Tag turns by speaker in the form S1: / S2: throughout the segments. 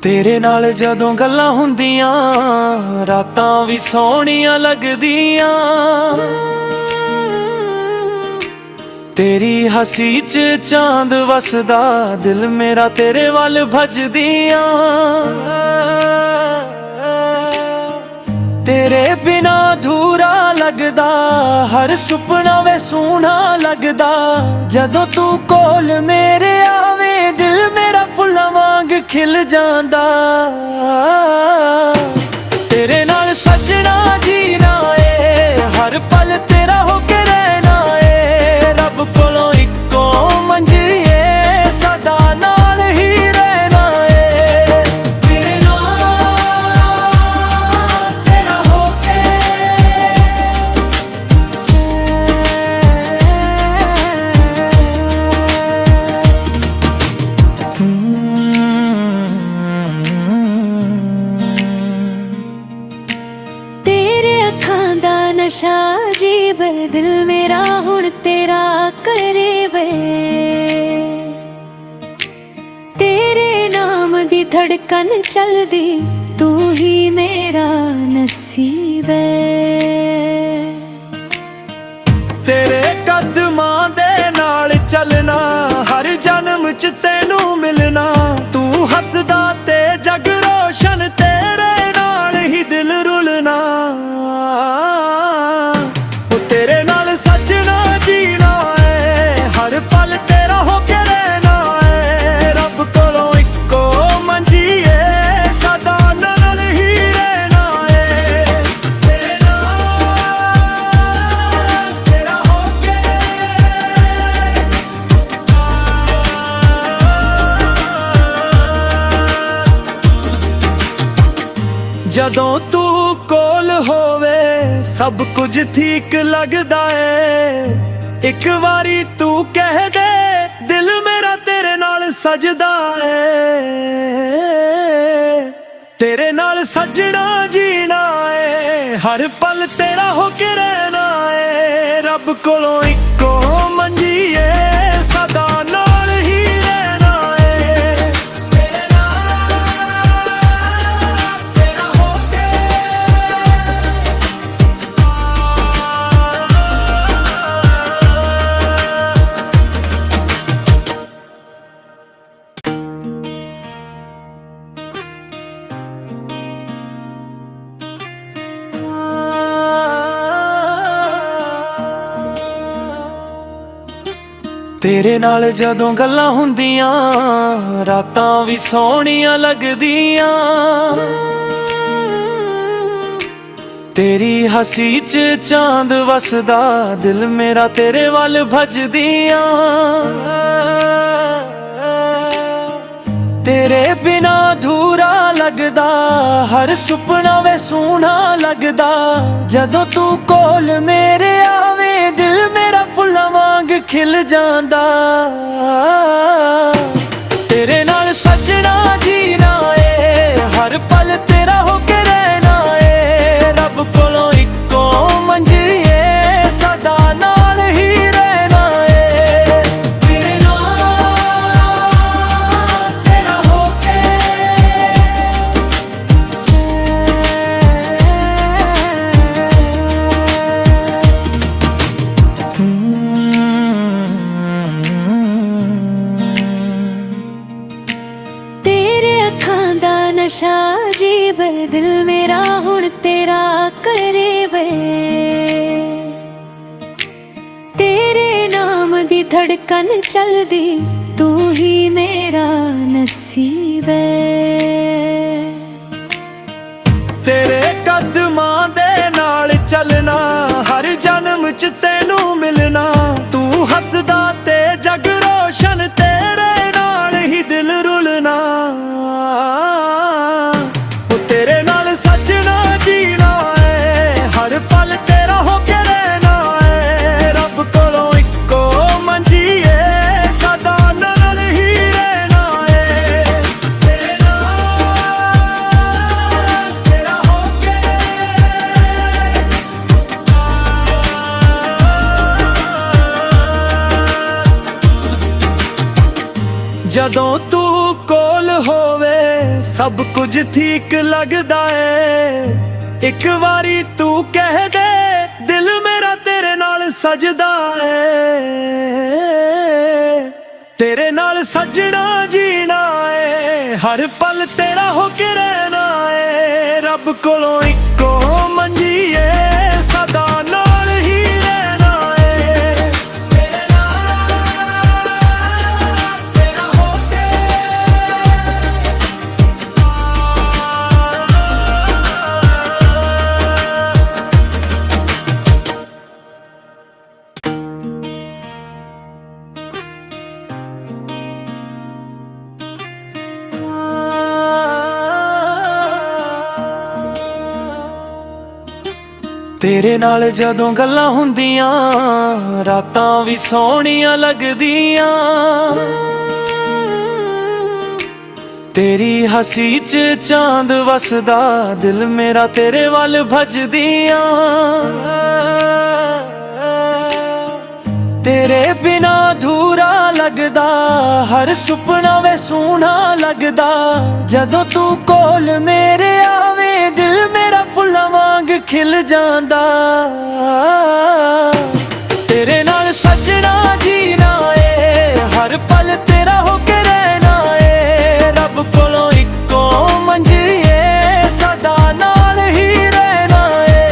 S1: तेरे नाल जदों गल्लां हुंदियां रातां भी सोहणियां लगदियां। तेरी हसी च चांद वसदा दिल मेरा तेरे वल भजदियां। तेरे बिना अधूरा लगदा हर सुपना वे सोहना लगदा। जदों तू कोल मेरे आवे दिल मेरा फुल्लां वांग खिल जांदा। तेरे नाल सजना जीना ए हर पल तेरा होके रहना ए। रब कोलों इक्को मंजिए सदा नाल ही रहना ए। तेरे नाल तेरा होके
S2: तेरे अखां दा नशा अजीब दिल मेरा हुण तेरा करीब। तेरे नाम दी धड़कन चलदी तू ही मेरा नसीब है।
S1: तेरे कदमां दे नाल चलना हर जन्म च तैनू मिलना। तू हसदा ते जग रोशन तेरे नाल ही दिल रुलना। ओ तेरे नाल सजना जीना है हर पल तेरा होके रहना है। रब कोलों इक्को मंजिए सदा नाल ही रहना है। तेरे नाल तेरा होके जदों तू कोल होवे सब कुछ ठीक लगदा है। एक बारी तू कह दे दिल मेरा तेरे नाल सजदा है। तेरे नाल सजना जीना है हर पल तेरा होके रहना है। रब कोलों इक्को मंजिए सदा नाल ही रहना है। तेरे नाल तेरा होके तेरे नाल जदों गल्लां हुंदियां रातां भी सोहणियां लगदियां। तेरी हसी च चांद वसदा दिल मेरा तेरे वल भजदियां। तेरे बिना अधूरा लगदा हर सुपना वे सोहना लगदा। जदों तू कोल मेरे आवे दिल मेरा फुल्लां वांग खिल जांदा। तेरे नाल सजना जीना ए हर पल तेरा होके रहना ए। रब कोलों इक्को मंजिए सदा नाल ही रहना ए। तेरे नाल तेरा होके
S2: तेरे अखां दा नशा अजीब दिल मेरा हुण तेरा करीब। तेरे नाम दी धड़कन चलदी तू ही मेरा नसीब है।
S1: तेरे कदमां दे नाल चलना हर जन्म च तैनू मिलना। तू हसदा ते जग रोशन तेरे नाल ही दिल रुलना। ओ तेरे नाल सजना जीना है हर पल तेरा होके रहना है। रब कोलों इक्को मंजिए सदा नाल ही रहना है। तेरे नाल तेरा होके सब कुछ ठीक लगदा है। एक वारी तू कह दे दिल मेरा तेरे नाल सजदा है। तेरे नाल सजना जीना है, हर पल तेरा होके रहना है। रब कोलों इक्को मंजी है, सदा नाल ही रहना है। तेरे नाल तेरा होके तेरे नाल जदों गल्लां हुंदियां रातां भी सोहणियां लगदियां। तेरी हसी च चांद वसदा, दिल मेरा तेरे वल भजदियां। तेरे बिना अधूरा लगदा, हर सुपना वे सोहना लगदा। जदों तू कोल मेरे आवे, दिल मेरा फुल्लां वांग खिल जांदा। तेरे नाल सजना जीना है, हर पल तेरा होके रहना है। रब कोलों इक्को मंजी है, सदा नाल ही रहना है।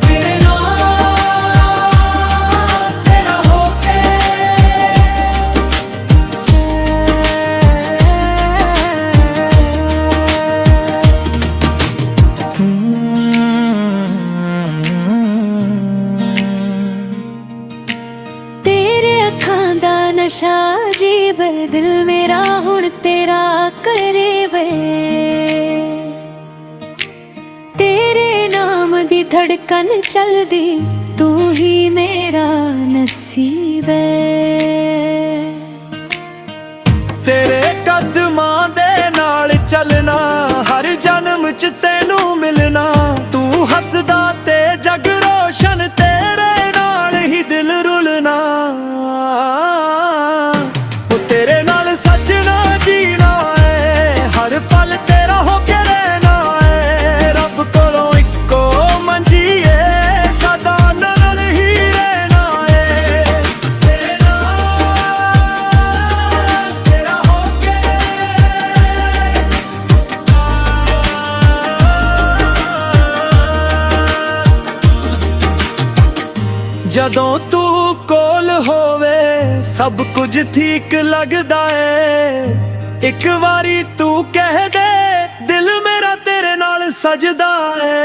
S1: तेरे नाल तेरा होके
S2: तेरे अखां दा नशा अजीब है, दिल मेरा हुण तेरा करीब है। तेरे नाम दी धड़कन चलदी, तू ही मेरा नसीब है।
S1: तेरे कदमां दे नाल चलना, हर जन्म च तैनू मिलना। तू हसदा ते जग रोशन, तेरे नाल ही दिल रुलना। ओ तेरे नाल सजना जीना है, हर पल तेरा होके रहना है। रब कोलों इक्को मंजी है, सदा नाल ही रहना है। तेरे नाल तेरा होके जदों तू कोल होवे, सब कुछ ठीक लगदा है। एक वारी तू कह दे दिल मेरा तेरे नाल सजदा है।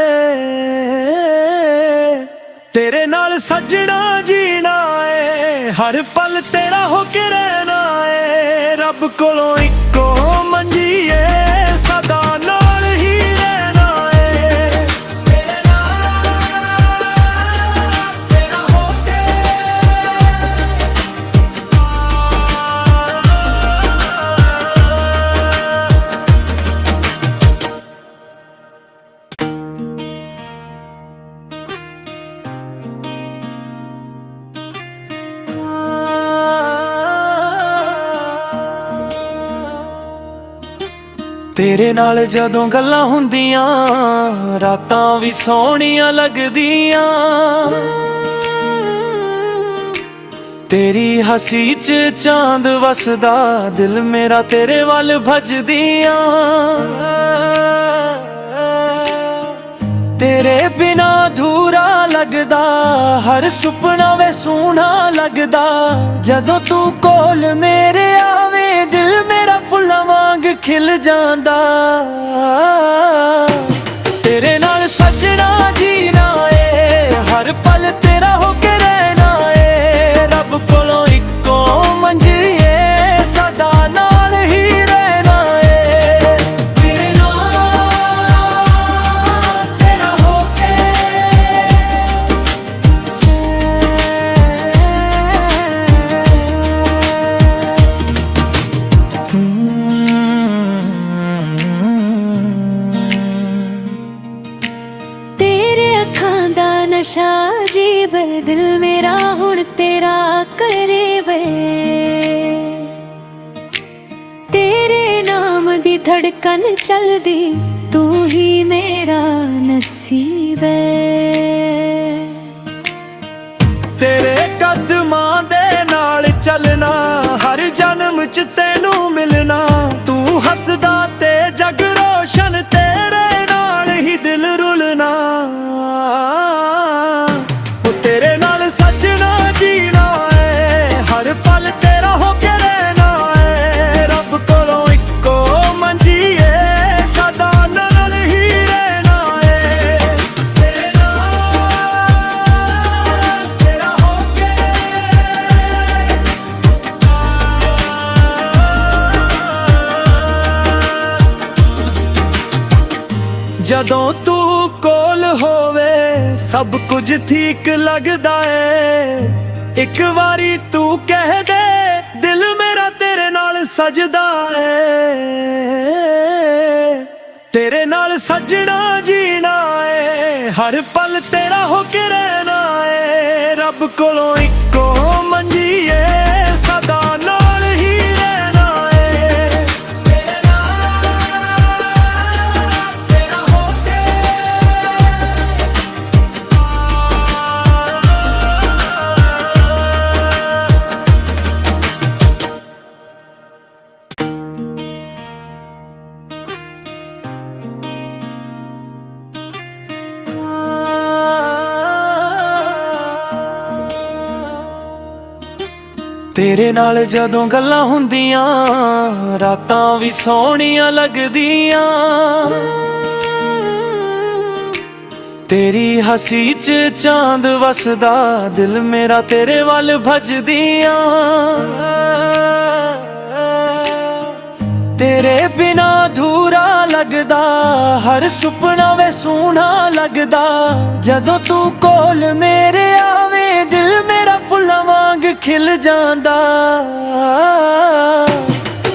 S1: तेरे नाल सजना जीना है, हर पल तेरा होके रहना है। रब कोलों इक्को मंजी है, सदा नाल ही रहना है। तेरे नाल तेरा होके तेरे नाल जदों गल्लां हुंदियां रातां भी सोहणियां लगदियां। तेरी हसी च चांद वसदा, दिल मेरा तेरे वल भजदियां। तेरे बिना अधूरा लगदा, हर सुपना वे सोहना लगदा। जदों तू कोल मेरे आवे, दिल मेरा फुल्लां वांग खिल जांदा। तेरे नाल सजना जीना है, हर पल तेरा होके रहना है। रब कोलों इक्को मंजी है, सदा नाल ही रहना है। तेरे नाल तेरा होके
S2: नशा अजीब है, दिल मेरा हुण तेरा करीब है। तेरे नाम दी धड़कन चलदी, तू ही मेरा नसीब है।
S1: तेरे कदमां दे नाल चलना, हर जन्म च तैनू मिलना। तू हसदा ते जग रोशन, तेरे नाल ही दिल रुलना। ओ तेरे नाल सजना जीना है, हर पल तेरा होके रहना है। रब कोलों इक्को मंजी है, सदा नाल ही रहना है। तेरे नाल तेरा होके ਜਦੋਂ ਤੂੰ ਕੋਲ ਹੋਵੇ ਸਭ ਕੁਝ ਠੀਕ ਲੱਗਦਾ ਏ। ਇੱਕ ਵਾਰੀ ਤੂੰ ਕਹਿ ਦੇ, ਦਿਲ ਮੇਰਾ ਤੇਰੇ ਨਾਲ ਸਜਦਾ ਏ। ਤੇਰੇ ਨਾਲ ਸਜਣਾ ਜੀਣਾ ਏ, ਹਰ ਪਲ ਤੇਰਾ ਹੋ ਕੇ ਰਹਿਣਾ ਏ। ਰੱਬ ਕੋਲੋਂ ਇੱਕੋ ਮੰਜੀ ਏ, ਸਦਾ ਨਾਲ ਹੀ ਰਹਿਣਾ ਏ। ਤੇਰੇ ਨਾਲ ਤੇਰਾ ਹੋ ਕੇ ਤੇਰੇ ਨਾਲ ਜਦੋਂ ਗੱਲਾਂ ਹੁੰਦੀਆਂ, ਰਾਤਾਂ ਵੀ ਸੋਹਣੀਆਂ ਲੱਗਦੀਆਂ। ਤੇਰੀ ਹੱਸੀ 'ਚ ਚਾਂਦ ਵਸਦਾ, ਦਿਲ ਮੇਰਾ ਤੇਰੇ ਵੱਲ ਭੱਜਦੀਆਂ। ਤੇਰੇ ਬਿਨਾ ਅਧੂਰਾ ਲੱਗਦਾ, ਹਰ ਸੁਪਨਾ ਵੇ ਸੋਹਣਾ ਲੱਗਦਾ। ਜਦੋਂ ਤੂੰ ਕੋਲ ਮੇਰੇ ਆਵੇਂ, ਦਿਲ ਮੇਰਾ ਫੁੱਲਾਂ ਵਾਂਗ ਖਿਲ ਜਾਂਦਾ।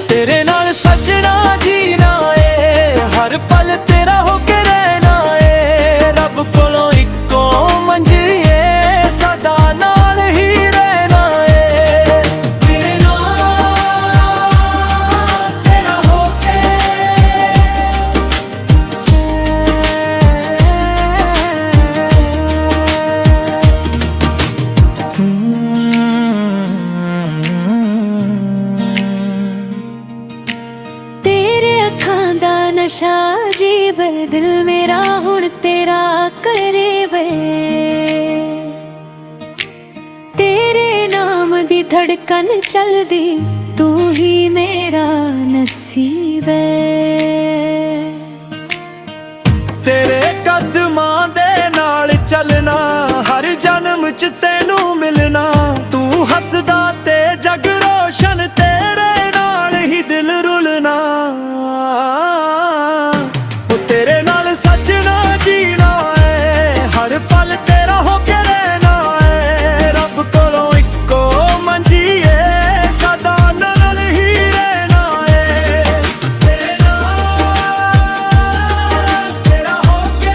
S1: ਤੇਰੇ ਨਾਲ ਸਜਣਾ ਜੀਣਾ ਏ, ਹਰ ਪਲ ਤੇਰਾ ਹੋ ਕੇ ਰਹਿਣਾ ਏ। ਰੱਬ ਕੋਲੋਂ ਇੱਕੋ ਮੰਜੀ ਏ, ਸਦਾ ਨਾਲ ਹੀ ਰਹਿਣਾ ਏ। ਤੇਰੇ ਨਾਲ ਤੇਰਾ ਹੋ ਕੇ
S2: तेरे अखां दा नशा अजीब है, दिल मेरा हुण तेरा करीब है। तेरे नाम दी धड़कन चलदी, तू ही मेरा नसीब है।
S1: ਤੇਰੇ ਕਦਮਾਂ ਦੇ ਨਾਲ ਚੱਲਣਾ, ਹਰ ਜਨਮ ਚ ਤੈਨੂੰ ਮਿਲਣਾ। ਤੂੰ ਹੱਸਦਾ ਤੇ ਜਗ ਰੋਸ਼ਨ, ਤੇਰੇ ਨਾਲ ਹੀ ਦਿਲ ਰੁਲਣਾ। ਉਹ ਤੇਰੇ ਨਾਲ ਸਜਣਾ ਜੀਣਾ ਏ, ਹਰ ਪਲ ਤੇਰਾ ਹੋ ਕੇ ਰਹਿਣਾ ਏ। ਰੱਬ ਕੋਲੋਂ ਇੱਕੋ ਮੰਜੀ ਏ, ਸਦਾ ਨਾਲ ਹੀ ਰਹਿਣਾ ਏ। ਤੇਰੇ ਨਾਲ ਤੇਰਾ ਹੋ ਕੇ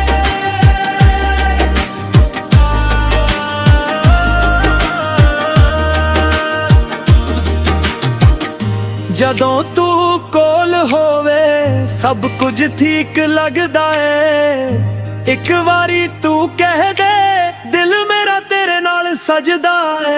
S1: ਜਦੋਂ ਤੂੰ ਕੋਲ ਹੋਵੇ ਸਭ ਕੁਝ ਠੀਕ ਲੱਗਦਾ ਏ। ਇੱਕ ਵਾਰੀ ਤੂੰ ਕਹਿ ਦੇ, ਦਿਲ ਮੇਰਾ ਤੇਰੇ ਨਾਲ ਸਜਦਾ ਏ।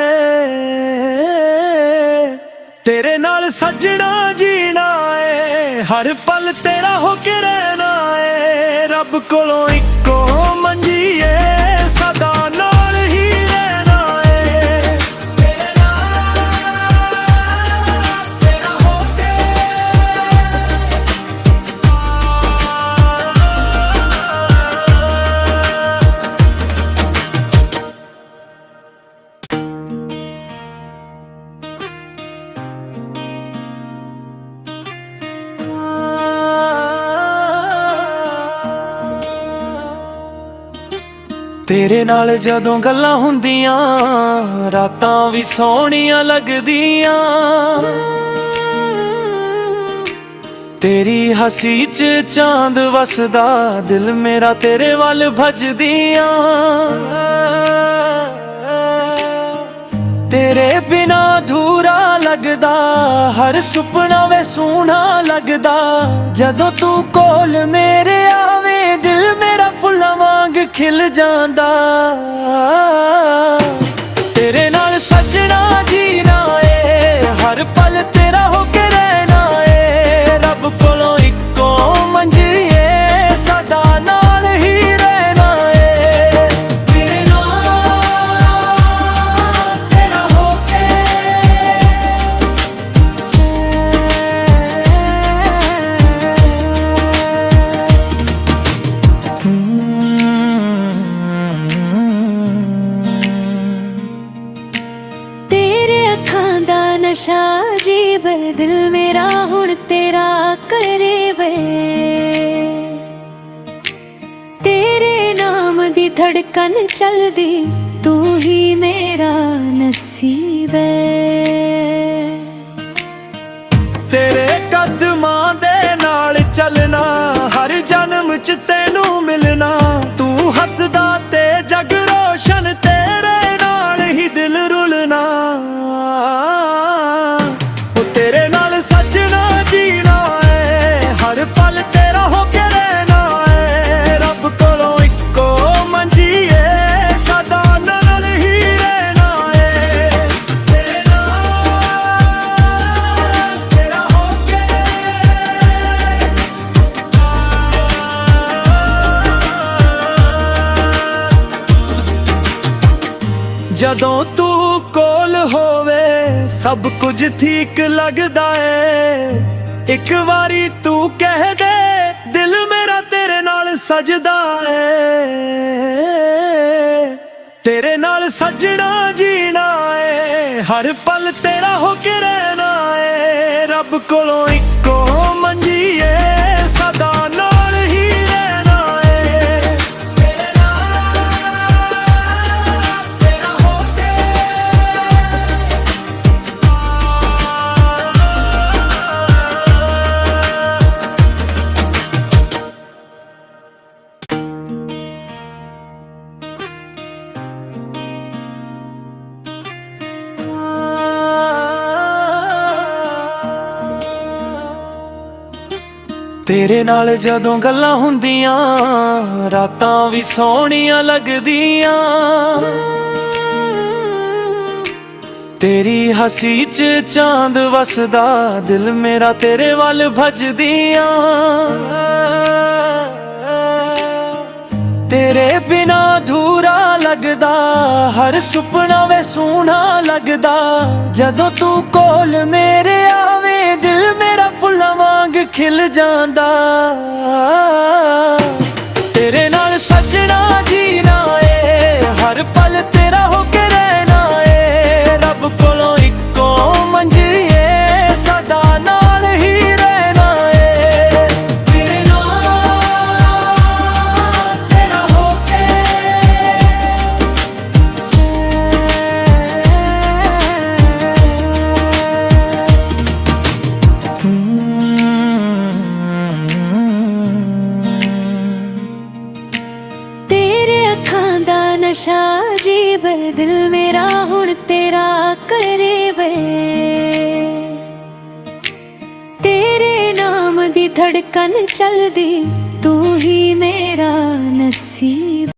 S1: ਤੇਰੇ ਨਾਲ ਸਜਣਾ ਜੀਣਾ ਏ, ਹਰ ਪਲ ਤੇਰਾ ਹੋ ਕੇ ਰਹਿਣਾ ਏ। ਰੱਬ ਕੋਲੋਂ ਇੱਕੋ ਮੰਜੀ ਏ, ਸਦਾ ਨਾਲ ਹੀ ਰਹਿਣਾ ਏ। ਤੇਰੇ ਨਾਲ ਤੇਰਾ ਹੋ ਕੇ ਤੇਰੇ ਨਾਲ ਜਦੋਂ ਗੱਲਾਂ ਹੁੰਦੀਆਂ, ਰਾਤਾਂ ਵੀ ਸੋਹਣੀਆਂ ਲੱਗਦੀਆਂ। ਤੇਰੀ ਹੱਸੀ 'ਚ ਚਾਂਦ ਵਸਦਾ, ਦਿਲ ਮੇਰਾ ਤੇਰੇ ਵੱਲ ਭੱਜਦੀਆਂ। ਤੇਰੇ ਬਿਨਾ ਅਧੂਰਾ ਲੱਗਦਾ, ਹਰ ਸੁਪਨਾ ਵੇ ਸੋਹਣਾ ਲੱਗਦਾ। ਜਦੋਂ ਤੂੰ ਕੋਲ ਮੇਰੇ ਆਵੇਂ, ਦਿਲ ਮੇਰਾ ਫੁੱਲਾਂ ਵਾਂਗ ਖਿਲ ਜਾਂਦਾ। ਤੇਰੇ ਨਾਲ ਸੱਜਣਾ ਜੀਣਾ ਏ, ਹਰ ਪਲ ਤੇਰਾ ਹੋ ਕੇ ਰਹਿਣਾ ਏ। ਰੱਬ ਕੋਲੋਂ ਇੱਕੋ ਮੰਜੀਏ, ਸਾਡਾ ਨਾਲ ਹੀ ਰਹਿਣਾ ਏ। ਤੇਰੇ ਨਾਲ ਤੇਰਾ ਹੋ ਕੇ
S2: ਤੇਰੇ ਅੱਖਾਂ ਦਾ ਨਸ਼ਾ ਅਜੀਬ ਏ, ਦਿਲ ਮੇਰਾ ਹੁਣ ਤੇਰਾ ਕਰੇ ਵੇ। ਤੇਰੇ ਨਾਮ ਦੀ ਧੜਕਨ ਚਲਦੀ, ਤੂੰ ਹੀ ਮੇਰਾ ਨਸੀਬ ਏ।
S1: ਤੇਰੇ ਕਦਮਾਂ ਦੇ ਨਾਲ ਚੱਲਣਾ, ਹਰ ਜਨਮ ਚ ਤੈਨੂੰ ਮਿਲਣਾ। ਤੂੰ ਹੱਸਦਾ ਤੇ ਜਗ ਰੋਸ਼ਨ, ਤੇਰੇ ਨਾਲ ਹੀ ਦਿਲ ਰੁਲਣਾ। ਉਹ ਤੇਰੇ ਨਾਲ ਸੱਜਣਾ ਜੀਣਾ ਏ, ਹਰ ਪਲ ਤੇਰਾ ਹੋ ਕੇ ਰਹਿਣਾ ਏ। ਰੱਬ ਕੋਲੋਂ ਇੱਕੋ ਮੰਜੀਏ, ਸਾਡਾ ਨਾਲ ਹੀ ਰਹਿਣਾ ਏ। ਤੇਰੇ ਨਾਲ ਤੇਰਾ ਹੋ ਕੇ ਜਦੋਂ ਤੂੰ ਕੋਲ ਹੋਵੇ, ਸਭ ਕੁਝ ਠੀਕ ਲੱਗਦਾ ਏ। ਇੱਕ ਵਾਰੀ ਤੂੰ ਕਹਿ ਦੇ, ਦਿਲ ਮੇਰਾ ਤੇਰੇ ਨਾਲ ਸਜਦਾ ਏ। ਤੇਰੇ ਨਾਲ ਸੱਜਣਾ ਜੀਣਾ ਏ, ਹਰ ਪਲ ਤੇਰਾ ਹੋ ਕੇ ਰਹਿਣਾ ਏ। ਰੱਬ ਕੋਲੋਂ ਇੱਕੋ ਮੰਜੀਏ, ਸਦਾ ਨਾਲ ਹੀ ਰਹਿਣਾ ਏ। ਤੇਰੇ ਨਾਲ ਤੇਰਾ ਹੋ ਕੇ ਤੇਰੇ ਨਾਲ ਜਦੋਂ ਗੱਲਾਂ ਹੁੰਦੀਆਂ, ਰਾਤਾਂ ਵੀ ਸੋਹਣੀਆਂ ਲੱਗਦੀਆਂ। ਤੇਰੀ ਹੱਸੀ 'ਚ ਚਾਂਦ ਵਸਦਾ, ਦਿਲ ਮੇਰਾ ਤੇਰੇ ਵੱਲ ਭੱਜਦੀਆਂ। ਤੇਰੇ ਬਿਨਾ ਅਧੂਰਾ ਲੱਗਦਾ, ਹਰ ਸੁਪਨਾ ਵੇ ਸੋਹਣਾ ਲੱਗਦਾ। ਜਦੋਂ ਤੂੰ ਕੋਲ ਮੇਰੇ ਆਵੇਂ, ਦਿਲ ਮੇਰਾ ਫੁੱਲਾਂ ਵਾਂਗ ਖਿਲ ਜਾਂਦਾ। ਤੇਰੇ ਨਾਲ ਸੱਜਣਾ ਜੀਣਾ ਏ, ਹਰ ਪਲ ਤੇਰਾ ਹੋ ਕੇ ਰਹਿਣਾ ਏ। ਰੱਬ ਕੋਲੋਂ ਇੱਕੋ ਮੰਜੀਏ, ਸਾਡਾ ਨਾਲ ਹੀ ਰਹਿਣਾ ਏ। ਤੇਰੇ ਨਾਲ ਤੇਰਾ ਹੋ ਕੇ
S2: ਤੇਰੇ ਅੱਖਾਂ ਦਾ ਨਸ਼ਾ ਅਜੀਬ ਏ, ਦਿਲ ਮੇਰਾ ਹੁਣ ਤੇਰਾ ਕਰੇ ਵੇ। ਤੇਰੇ ਨਾਮ ਦੀ ਧੜਕਨ ਚਲਦੀ, ਤੂੰ ਹੀ ਮੇਰਾ ਨਸੀਬ।